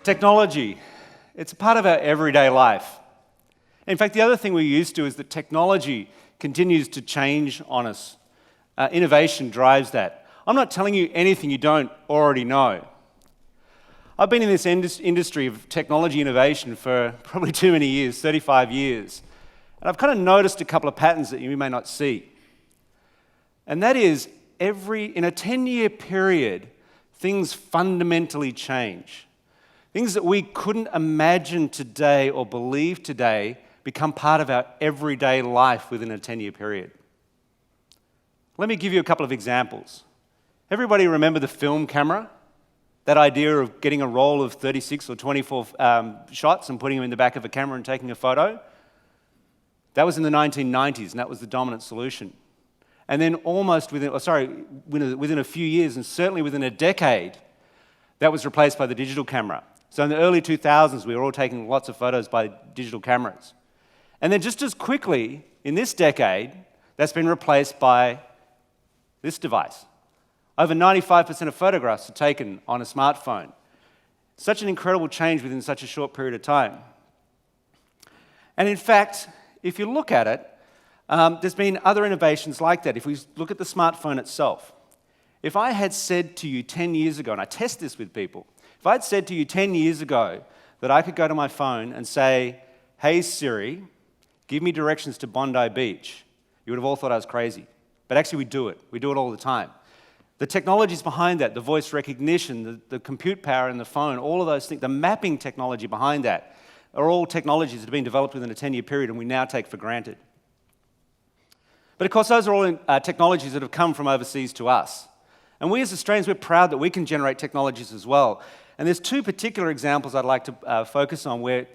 Technology, it's a part of our everyday life. In fact, the other thing we're used to is that technology continues to change on us. Innovation drives that. I'm not telling you anything you don't already know. I've been in this industry of technology innovation for probably too many years, 35 years. And I've kind of noticed a couple of patterns that you may not see. And that is, in a 10-year period, things fundamentally change. Things that we couldn't imagine today or believe today become part of our everyday life within a 10-year period. Let me give you a couple of examples. Everybody remember the film camera? That idea of getting a roll of 36 or 24 shots and putting them in the back of a camera and taking a photo? That was in the 1990s, and that was the dominant solution. And then within a few years, and certainly within a decade, that was replaced by the digital camera. So in the early 2000s, we were all taking lots of photos by digital cameras. And then just as quickly, in this decade, that's been replaced by this device. Over 95% of photographs are taken on a smartphone. Such an incredible change within such a short period of time. And in fact, if you look at it, there's been other innovations like that. If we look at the smartphone itself, if I had said to you 10 years ago, and I test this with people, if I'd said to you 10 years ago that I could go to my phone and say, "Hey Siri, give me directions to Bondi Beach," you would have all thought I was crazy. But actually we do it. We do it all the time. The technologies behind that, the voice recognition, the compute power in the phone, all of those things, the mapping technology behind that, are all technologies that have been developed within a 10-year period and we now take for granted. But of course, those are all technologies that have come from overseas to us. And we as Australians, we're proud that we can generate technologies as well. And there's two particular examples I'd like to focus on where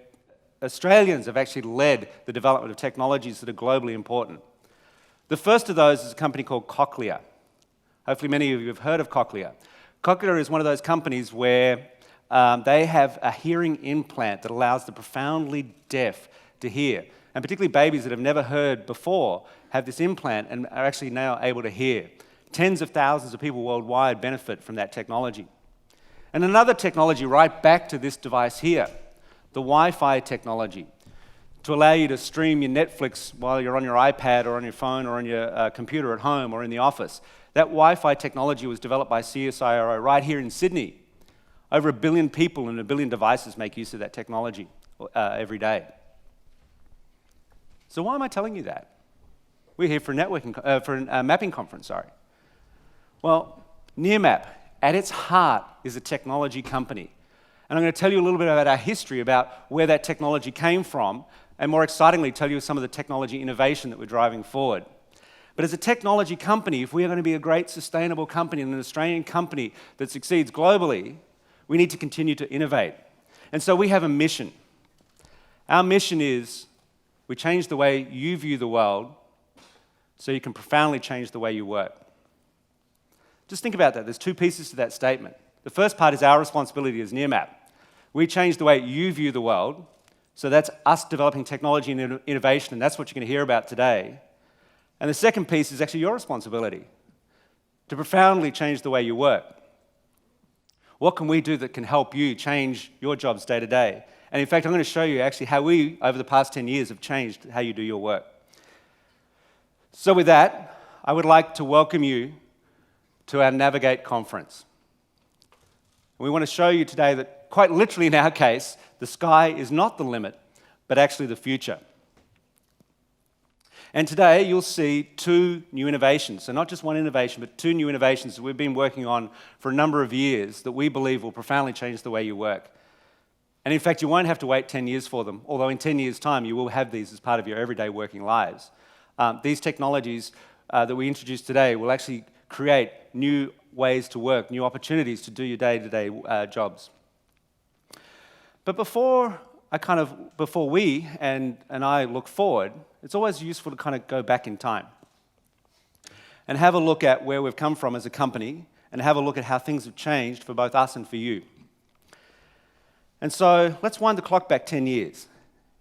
Australians have actually led the development of technologies that are globally important. The first of those is a company called Cochlear. Hopefully many of you have heard of Cochlear. Cochlear is one of those companies where they have a hearing implant that allows the profoundly deaf to hear. And particularly babies that have never heard before have this implant and are actually now able to hear. Tens of thousands of people worldwide benefit from that technology. And another technology right back to this device here, the Wi-Fi technology, to allow you to stream your Netflix while you're on your iPad or on your phone or on your computer at home or in the office. That Wi-Fi technology was developed by CSIRO right here in Sydney. Over 1 billion people and 1 billion devices make use of that technology every day. So why am I telling you that? We're here for a mapping conference, sorry. Well, Nearmap, at its heart, is a technology company. And I'm going to tell you a little bit about our history, about where that technology came from, and more excitingly, tell you some of the technology innovation that we're driving forward. But as a technology company, if we are going to be a great sustainable company and an Australian company that succeeds globally, we need to continue to innovate. And so we have a mission. Our mission is, we change the way you view the world so you can profoundly change the way you work. Just think about that. There's two pieces to that statement. The first part is our responsibility as Nearmap. We change the way you view the world, so that's us developing technology and innovation, and that's what you're going to hear about today. And the second piece is actually your responsibility, to profoundly change the way you work. What can we do that can help you change your jobs day to day? And in fact, I'm going to show you actually how we, over the past 10 years, have changed how you do your work. So with that, I would like to welcome you to our NAVIG8 conference. We want to show you today that, quite literally in our case, the sky is not the limit, but actually the future. And today you'll see two new innovations. So not just one innovation, but two new innovations that we've been working on for a number of years that we believe will profoundly change the way you work. And in fact, you won't have to wait 10 years for them, although in 10 years' time you will have these as part of your everyday working lives. These technologies that we introduced today will actually create new ways to work, new opportunities to do your day-to-day jobs. But before we and I look forward, it's always useful to kind of go back in time and have a look at where we've come from as a company and have a look at how things have changed for both us and for you. And so let's wind the clock back 10 years.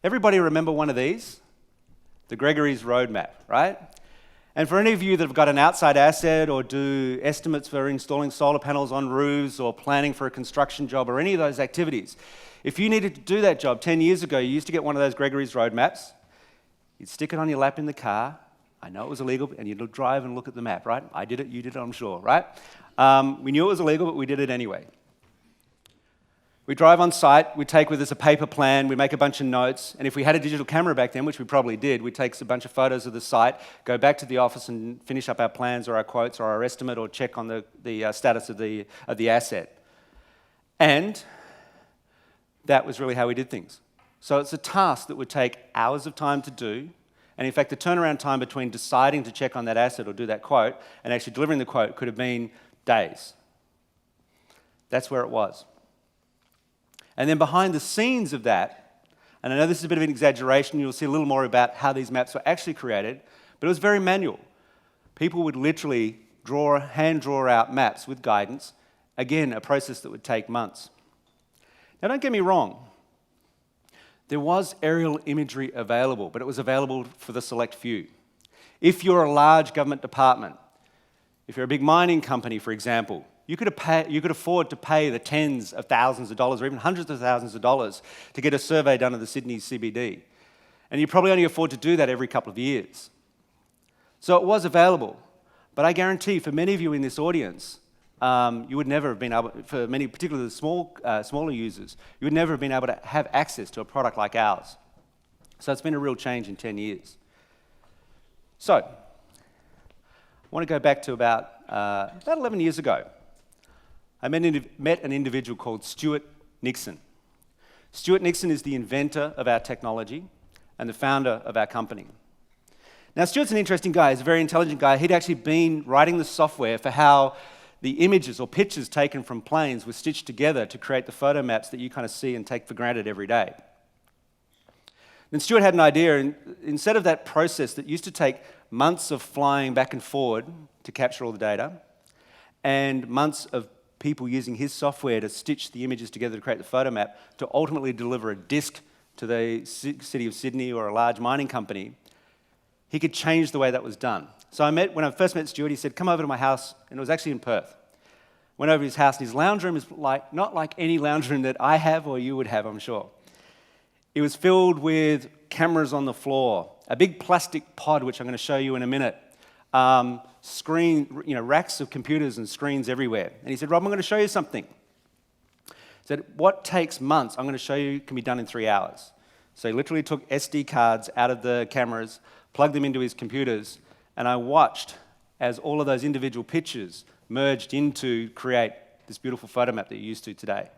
Everybody remember one of these? The Gregory's Roadmap, right? And for any of you that have got an outside asset or do estimates for installing solar panels on roofs or planning for a construction job or any of those activities, if you needed to do that job 10 years ago, you used to get one of those Gregory's Roadmaps. You'd stick it on your lap in the car. I know it was illegal, and you'd drive and look at the map, right? I did it, you did it, I'm sure, right? We knew it was illegal, but we did it anyway. We drive on site, we take with us a paper plan, we make a bunch of notes, and if we had a digital camera back then, which we probably did, we'd take a bunch of photos of the site, go back to the office and finish up our plans or our quotes or our estimate or check on the status of the asset. And that was really how we did things. So it's a task that would take hours of time to do, and in fact the turnaround time between deciding to check on that asset or do that quote and actually delivering the quote could have been days. That's where it was. And then behind the scenes of that, and I know this is a bit of an exaggeration, you'll see a little more about how these maps were actually created, but it was very manual. People would literally hand draw out maps with guidance, again, a process that would take months. Now don't get me wrong, there was aerial imagery available, but it was available for the select few. If you're a large government department, if you're a big mining company, for example, you could afford to pay the tens of thousands of dollars or even hundreds of thousands of dollars to get a survey done of the Sydney CBD. And you probably only afford to do that every couple of years. So it was available. But I guarantee for many of you in this audience, you would never have been able, for many, particularly the smaller users, you would never have been able to have access to a product like ours. So it's been a real change in 10 years. So I want to go back to about 11 years ago. I met an individual called Stuart Nixon. Stuart Nixon is the inventor of our technology and the founder of our company. Now, Stuart's an interesting guy. He's a very intelligent guy. He'd actually been writing the software for how the images or pictures taken from planes were stitched together to create the photo maps that you kind of see and take for granted every day. Then Stuart had an idea, and instead of that process that used to take months of flying back and forward to capture all the data, and months of people using his software to stitch the images together to create the photo map to ultimately deliver a disk to the city of Sydney or a large mining company, he could change the way that was done. So when I first met Stuart, he said, come over to my house, and it was actually in Perth. Went over to his house, and his lounge room is not like any lounge room that I have or you would have, I'm sure. It was filled with cameras on the floor, a big plastic pod, which I'm going to show you in a minute, racks of computers and screens everywhere. And he said, Rob, I'm going to show you something. He said, what takes months, I'm going to show you, can be done in 3 hours. So he literally took SD cards out of the cameras, plugged them into his computers, and I watched as all of those individual pictures merged into create this beautiful photo map that you use today.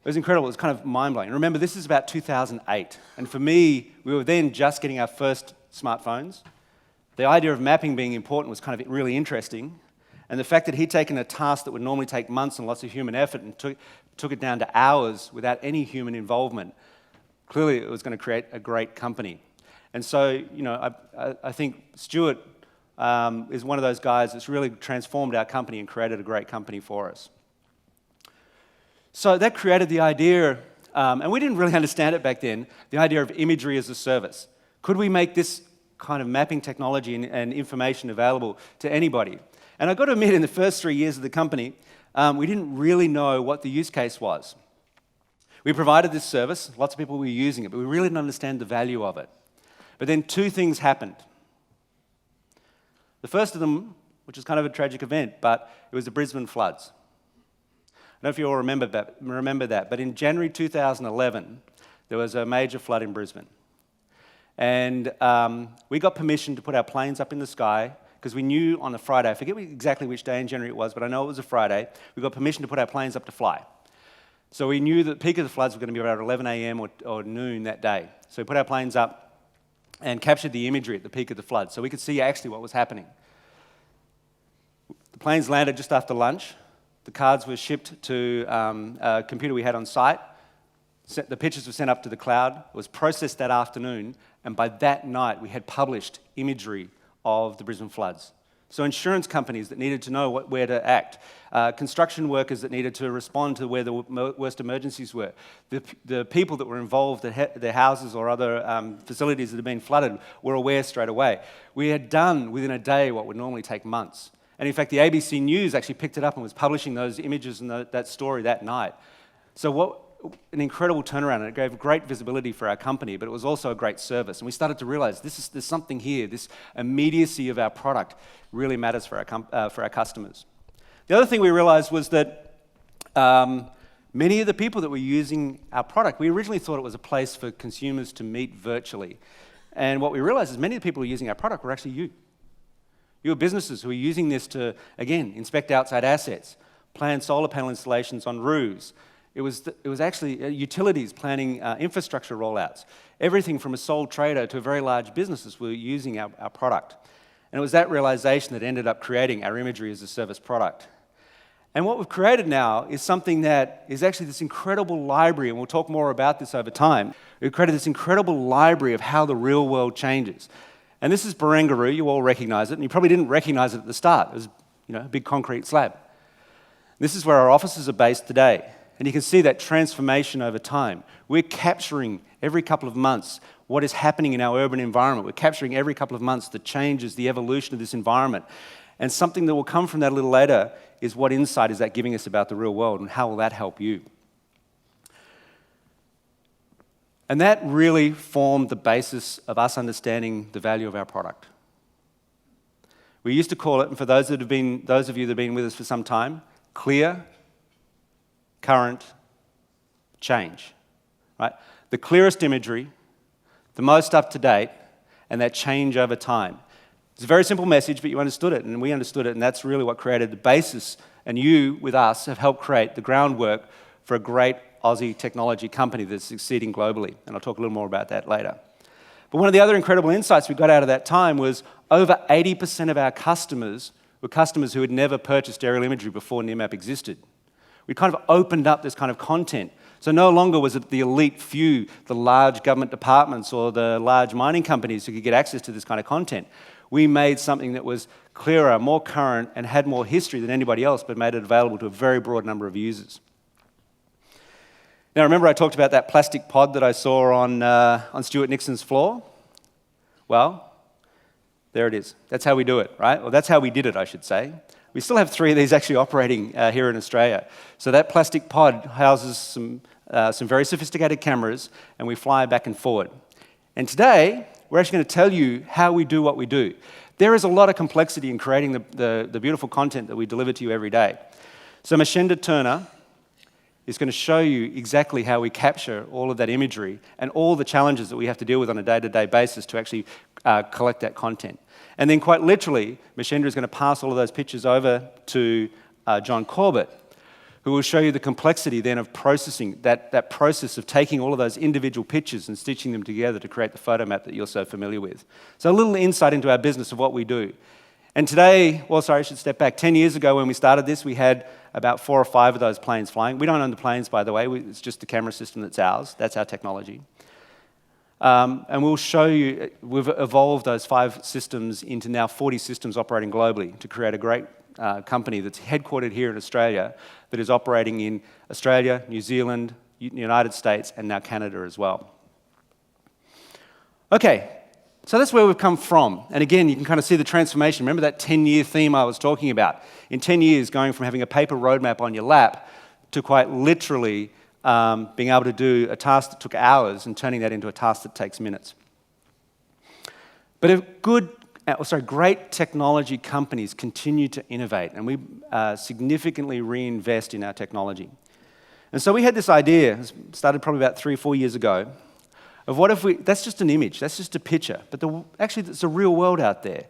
It was incredible. It was kind of mind-blowing. Remember, this is about 2008. And for me, we were then just getting our first smartphones. The idea of mapping being important was kind of really interesting. And the fact that he'd taken a task that would normally take months and lots of human effort and took it down to hours without any human involvement, clearly it was going to create a great company. And so, I think Stuart is one of those guys that's really transformed our company and created a great company for us. So that created the idea, and we didn't really understand it back then, the idea of imagery as a service. Could we make this kind of mapping technology and information available to anybody? And I've got to admit, in the first 3 years of the company, we didn't really know what the use case was. We provided this service, lots of people were using it, but we really didn't understand the value of it. But then two things happened. The first of them, which is kind of a tragic event, but it was the Brisbane floods. I don't know if you all remember that, but in January 2011, there was a major flood in Brisbane. And we got permission to put our planes up in the sky, because we knew on a Friday, I forget exactly which day in January it was, but I know it was a Friday, we got permission to put our planes up to fly. So we knew that the peak of the floods were going to be about 11 a.m. or noon that day. So we put our planes up and captured the imagery at the peak of the flood, so we could see actually what was happening. The planes landed just after lunch. The cards were shipped to a computer we had on site. The pictures were sent up to the cloud. It was processed that afternoon, and by that night we had published imagery of the Brisbane floods. So insurance companies that needed to know where to act, construction workers that needed to respond to where the worst emergencies were, the people that were involved at their houses or other facilities that had been flooded were aware straight away. We had done within a day what would normally take months. And in fact, the ABC News actually picked it up and was publishing those images and that story that night. So an incredible turnaround, and it gave great visibility for our company, but it was also a great service. And we started to realize there's something here. This immediacy of our product really matters for our customers. The other thing we realized was that many of the people that were using our product, we originally thought it was a place for consumers to meet virtually. And what we realized is many of the people who were using our product were actually you. You were businesses who were using this to, again, inspect outside assets, plan solar panel installations on roofs. It was actually utilities planning infrastructure rollouts. Everything from a sole trader to very large businesses were using our product. And it was that realization that ended up creating our imagery as a service product. And what we've created now is something that is actually this incredible library, and we'll talk more about this over time. We've created this incredible library of how the real world changes. And this is Barangaroo. You all recognize it, and you probably didn't recognize it at the start. It was, a big concrete slab. This is where our offices are based today. And you can see that transformation over time. We're capturing every couple of months what is happening in our urban environment. We're capturing every couple of months the changes, the evolution of this environment. And something that will come from that a little later is what insight is that giving us about the real world, and how will that help you? And that really formed the basis of us understanding the value of our product. We used to call it, and for those of you that have been with us for some time, clear, current, change, right? The clearest imagery, the most up-to-date, and that change over time. It's a very simple message, but you understood it, and we understood it, and that's really what created the basis, and you, with us, have helped create the groundwork for a great Aussie technology company that's succeeding globally, and I'll talk a little more about that later. But one of the other incredible insights we got out of that time was over 80% of our customers were customers who had never purchased aerial imagery before Nearmap existed. We kind of opened up this kind of content. So no longer was it the elite few, the large government departments or the large mining companies who could get access to this kind of content. We made something that was clearer, more current, and had more history than anybody else, but made it available to a very broad number of users. Now, remember I talked about that plastic pod that I saw on Stuart Nixon's floor? Well, there it is. That's how we do it, right? Well, that's how we did it, I should say. We still have 3 of these actually operating here in Australia. So that plastic pod houses some very sophisticated cameras, and we fly back and forward. And today, we're actually going to tell you how we do what we do. There is a lot of complexity in creating the beautiful content that we deliver to you every day. So Mashenda Turner is going to show you exactly how we capture all of that imagery and all the challenges that we have to deal with on a day-to-day basis to actually collect that content. And then quite literally, Mashenda is going to pass all of those pictures over to John Corbett, who will show you the complexity then of processing, that process of taking all of those individual pictures and stitching them together to create the photo map that you're so familiar with. So a little insight into our business of what we do. And today, I should step back. 10 years ago when we started this, we had about 4 or 5 of those planes flying. We don't own the planes, by the way. It's just the camera system that's ours. That's our technology. And we'll show you, we've evolved those 5 systems into now 40 systems operating globally to create a great company that's headquartered here in Australia, that is operating in Australia, New Zealand, United States, and now Canada as well. Okay, so that's where we've come from. And again, you can kind of see the transformation. Remember that 10-year theme I was talking about? In 10 years, going from having a paper roadmap on your lap to quite literally being able to do a task that took hours and turning that into a task that takes minutes. But great technology companies continue to innovate, and we significantly reinvest in our technology. And so we had this idea, started probably about 3 or 4 years ago, of what if that's just an image, that's just a picture, but actually there's a real world out there.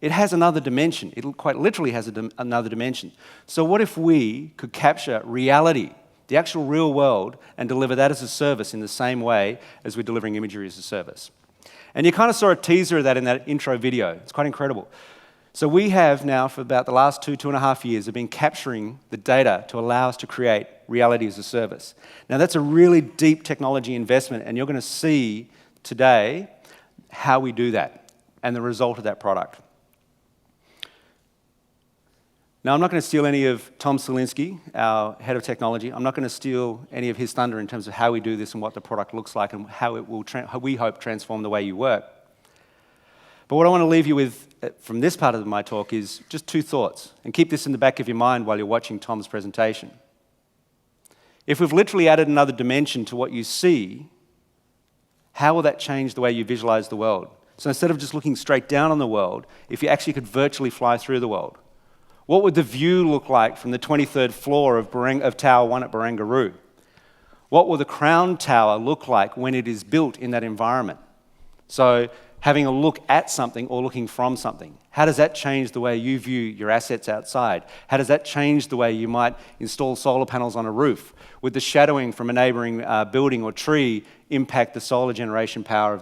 It has another dimension. It quite literally has another dimension. So what if we could capture reality, the actual real world, and deliver that as a service in the same way as we're delivering imagery as a service? And you kind of saw a teaser of that in that intro video. It's quite incredible. So we have now, for about the last 2.5 years, have been capturing the data to allow us to create reality as a service. Now that's a really deep technology investment, and you're going to see today how we do that and the result of that product. Now, I'm not going to steal any of Tom Selinsky, our head of technology. I'm not going to steal any of his thunder in terms of how we do this and what the product looks like and how it will, how we hope, transform the way you work. But what I want to leave you with from this part of my talk is just two thoughts, and keep this in the back of your mind while you're watching Tom's presentation. If we've literally added another dimension to what you see, how will that change the way you visualize the world? So instead of just looking straight down on the world, if you actually could virtually fly through the world, what would the view look like from the 23rd floor of Tower 1 at Barangaroo? What will the Crown Tower look like when it is built in that environment? So having a look at something or looking from something, how does that change the way you view your assets outside? How does that change the way you might install solar panels on a roof? Would the shadowing from a neighboring building or tree impact the solar generation power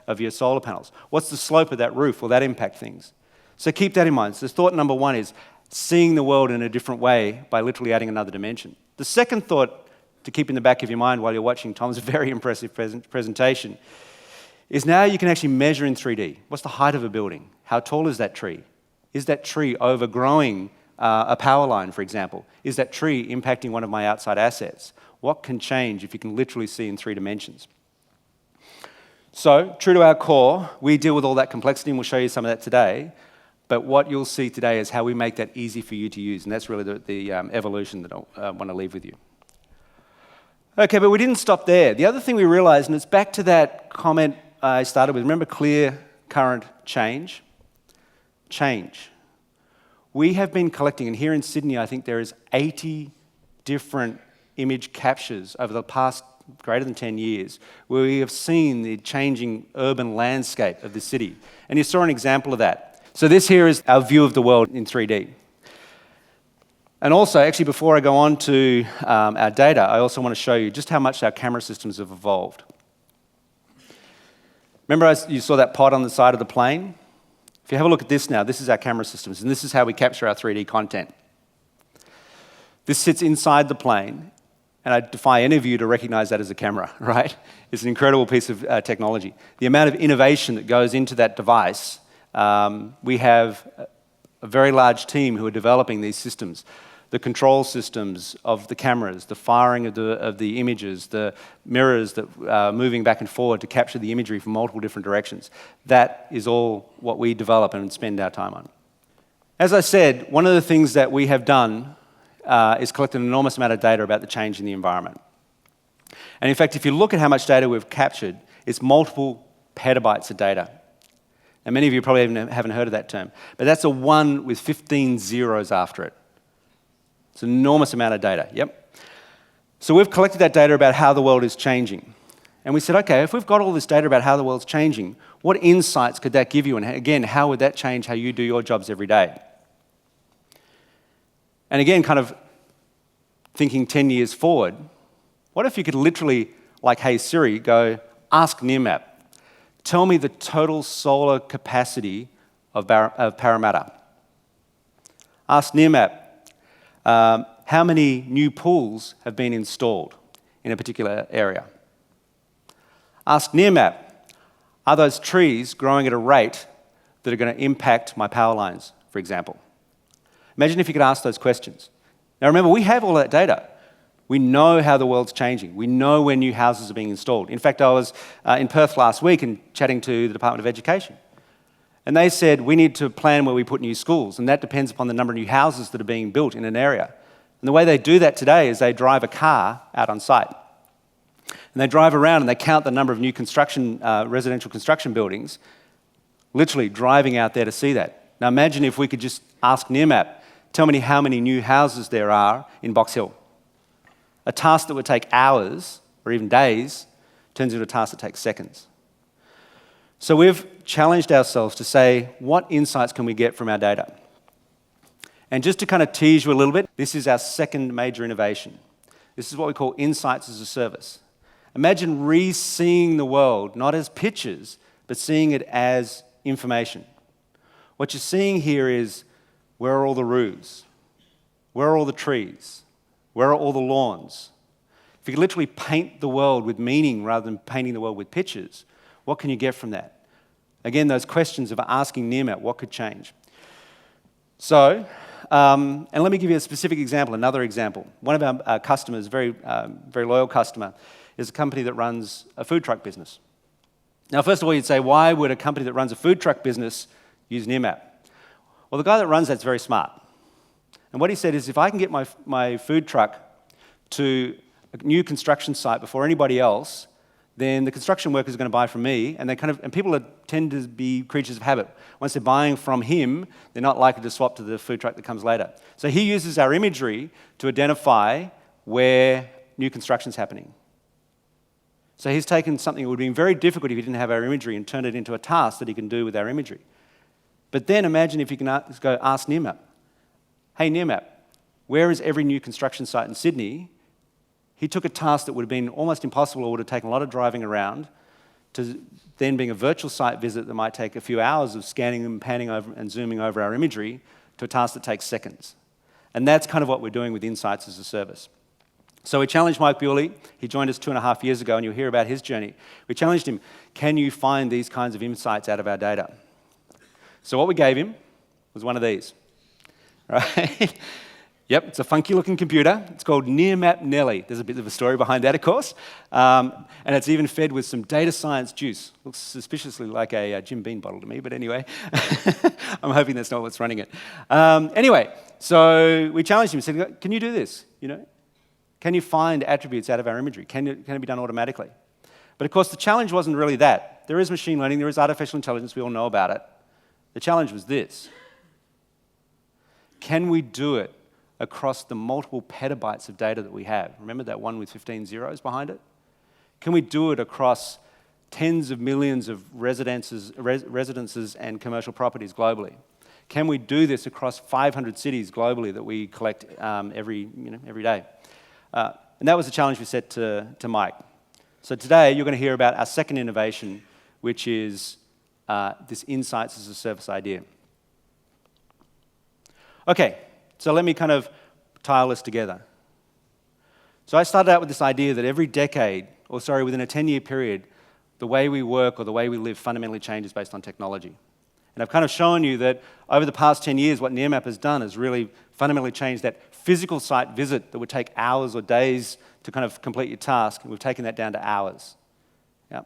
of your solar panels? What's the slope of that roof? Will that impact things? So keep that in mind. So thought number one is seeing the world in a different way by literally adding another dimension. The second thought to keep in the back of your mind while you're watching Tom's very impressive presentation is now you can actually measure in 3D. What's the height of a building? How tall is that tree? Is that tree overgrowing a power line, for example? Is that tree impacting one of my outside assets? What can change if you can literally see in 3 dimensions? So, true to our core, we deal with all that complexity, and we'll show you some of that today. But what you'll see today is how we make that easy for you to use, and that's really the evolution that I want to leave with you. Okay, but we didn't stop there. The other thing we realized, and it's back to that comment I started with, remember clear, current, change? Change. We have been collecting, and here in Sydney, I think there is 80 different image captures over the past greater than 10 years, where we have seen the changing urban landscape of the city. And you saw an example of that. So this here is our view of the world in 3D. And also, actually, before I go on to our data, I also want to show you just how much our camera systems have evolved. Remember you saw that pod on the side of the plane? If you have a look at this now, this is our camera systems, and this is how we capture our 3D content. This sits inside the plane, and I defy any of you to recognize that as a camera, right? It's an incredible piece of technology. The amount of innovation that goes into that device, we have a very large team who are developing these systems. The control systems of the cameras, the firing of the images, the mirrors that are moving back and forward to capture the imagery from multiple different directions. That is all what we develop and spend our time on. As I said, one of the things that we have done is collect an enormous amount of data about the change in the environment. And in fact, if you look at how much data we've captured, it's multiple petabytes of data. And many of you probably haven't heard of that term, but that's a 1 with 15 zeros after it. It's an enormous amount of data, yep. So we've collected that data about how the world is changing. And we said, okay, if we've got all this data about how the world's changing, what insights could that give you? And again, how would that change how you do your jobs every day? And again, kind of thinking 10 years forward, what if you could literally, like, hey Siri, go, ask Nearmap, tell me the total solar capacity of Parramatta. Ask Nearmap, how many new pools have been installed in a particular area? Ask Nearmap, are those trees growing at a rate that are going to impact my power lines, for example? Imagine if you could ask those questions. Now remember, we have all that data. We know how the world's changing. We know when new houses are being installed. In fact, I was in Perth last week and chatting to the Department of Education. And they said, we need to plan where we put new schools, and that depends upon the number of new houses that are being built in an area. And the way they do that today is they drive a car out on site. And they drive around and they count the number of new residential construction buildings, literally driving out there to see that. Now imagine if we could just ask Nearmap, tell me how many new houses there are in Box Hill. A task that would take hours or even days turns into a task that takes seconds. So we've challenged ourselves to say, what insights can we get from our data? And just to kind of tease you a little bit, this is our second major innovation. This is what we call insights as a service. Imagine re-seeing the world, not as pictures, but seeing it as information. What you're seeing here is, where are all the roofs? Where are all the trees? Where are all the lawns? If you could literally paint the world with meaning rather than painting the world with pictures, what can you get from that? Again, those questions of asking Nearmap, what could change? So, And let me give you a specific example, another example. One of our customers, very loyal customer, is a company that runs a food truck business. Now, first of all, you'd say, why would a company that runs a food truck business use Nearmap? Well, the guy that runs that's very smart. And what he said is, if I can get my food truck to a new construction site before anybody else, then the construction workers are going to buy from me, and people tend to be creatures of habit. Once they're buying from him, they're not likely to swap to the food truck that comes later. So he uses our imagery to identify where new construction's happening. So he's taken something that would have been very difficult if he didn't have our imagery and turned it into a task that he can do with our imagery. But then imagine if you can go ask Nearmap, hey Nearmap, where is every new construction site in Sydney? He took a task that would have been almost impossible or would have taken a lot of driving around to then being a virtual site visit that might take a few hours of scanning and panning over and zooming over our imagery to a task that takes seconds. And that's kind of what we're doing with Insights as a Service. So we challenged Mike Bewley. He joined us 2.5 years ago, and you'll hear about his journey. We challenged him, can you find these kinds of insights out of our data? So what we gave him was one of these, right? Yep, it's a funky-looking computer. It's called Nearmap Nelly. There's a bit of a story behind that, of course. And it's even fed with some data science juice. Looks suspiciously like a Jim Beam bottle to me, but anyway. I'm hoping that's not what's running it. Anyway, so we challenged him and said, can you do this? Can you find attributes out of our imagery? Can it be done automatically? But of course, the challenge wasn't really that. There is machine learning, there is artificial intelligence, we all know about it. The challenge was this. Can we do it across the multiple petabytes of data that we have? Remember that one with 15 zeros behind it? Can we do it across tens of millions of residences and commercial properties globally? Can we do this across 500 cities globally that we collect every day? And that was the challenge we set to Mike. So today, you're going to hear about our second innovation, which is this Insights as a Service idea. Okay, so let me kind of tie all this together. So I started out with this idea that every decade, within a 10-year period, the way we work or the way we live fundamentally changes based on technology. And I've kind of shown you that over the past 10 years, what Nearmap has done is really fundamentally changed that physical site visit that would take hours or days to kind of complete your task, and we've taken that down to hours. Yeah.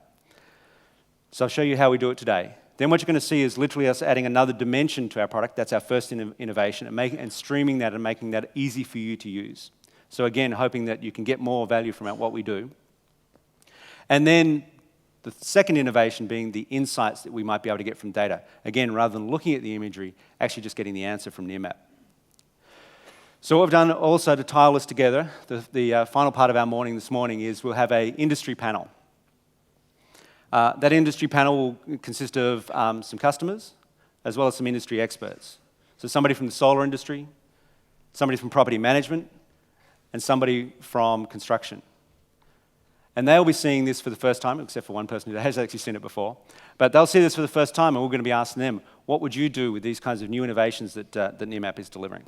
So I'll show you how we do it today. Then what you're going to see is literally us adding another dimension to our product. That's our first innovation, and streaming that and making that easy for you to use. So again, hoping that you can get more value from what we do. And then the second innovation being the insights that we might be able to get from data. Again, rather than looking at the imagery, actually just getting the answer from Nearmap. So what we've done also to tie all this together, the final part of our morning this morning is we'll have an industry panel. That industry panel will consist of some customers as well as some industry experts. So somebody from the solar industry, somebody from property management, and somebody from construction. And they'll be seeing this for the first time, except for one person who has actually seen it before. But they'll see this for the first time, and we're going to be asking them, what would you do with these kinds of new innovations that Nearmap is delivering?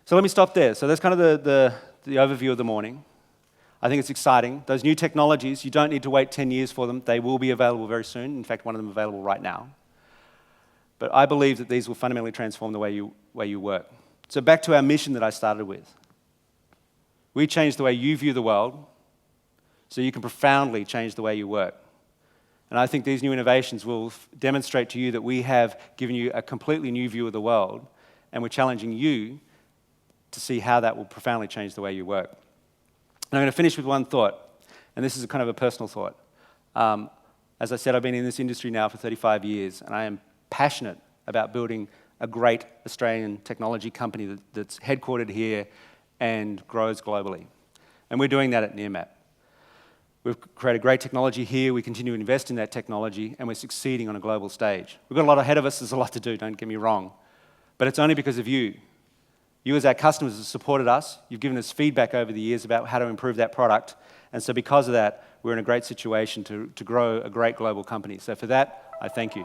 So let me stop there. So that's kind of the overview of the morning. I think it's exciting. Those new technologies, you don't need to wait 10 years for them. They will be available very soon. In fact, one of them is available right now. But I believe that these will fundamentally transform the way you work. So back to our mission that I started with. We change the way you view the world so you can profoundly change the way you work. And I think these new innovations will demonstrate to you that we have given you a completely new view of the world, and we're challenging you to see how that will profoundly change the way you work. And I'm going to finish with one thought, and this is kind of a personal thought. As I said, I've been in this industry now for 35 years, and I am passionate about building a great Australian technology company that's headquartered here and grows globally. And we're doing that at Nearmap. We've created great technology here, we continue to invest in that technology, and we're succeeding on a global stage. We've got a lot ahead of us, there's a lot to do, don't get me wrong. But it's only because of you. You as our customers have supported us, you've given us feedback over the years about how to improve that product, and so because of that, we're in a great situation to grow a great global company. So for that, I thank you.